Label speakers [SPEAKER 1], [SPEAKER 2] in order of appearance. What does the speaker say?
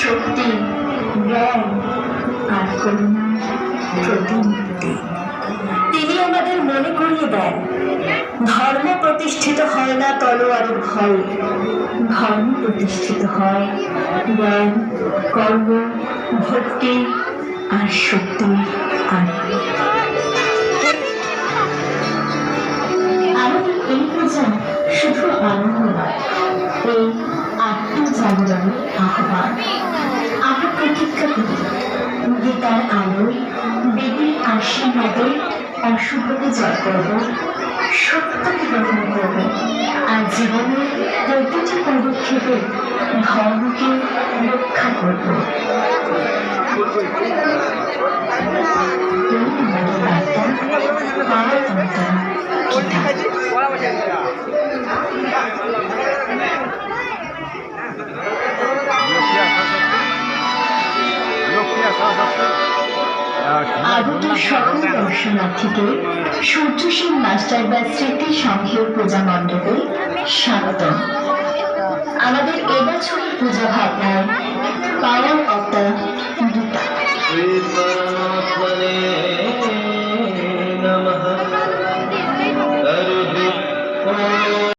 [SPEAKER 1] শক্তি, জ্ঞান আর করুণার প্রতিমূর্তি। তিনি আমাদের মনে করিয়ে দেন, ধর্ম প্রতিষ্ঠিত হয় না তলোয়ারের ভয়ে, ধর্ম প্রতিষ্ঠিত হয় জ্ঞান, কর্ম, ভক্তি আর শক্তির আলোয়। আমাদের এই পূজা শুধু আনন্দ নয়, এই আত্মজাগরণের আহ্বান। আমরা প্রতিজ্ঞা করি, গীতার আলোয়, দেবীর আশীর্বাদে অশুভকে জয় করব, সত্যকে গ্রহণ করব, আর জীবনের প্রতিটি পদক্ষেপে ধর্মকে রক্ষা করব। আগত সকল দর্শনার্থীকে সূর্যসেন মাস্টার বা স্মৃতি সংঘের পূজা মণ্ডপে স্বাগত। আমাদের এবছরের পূজা ভাবনায়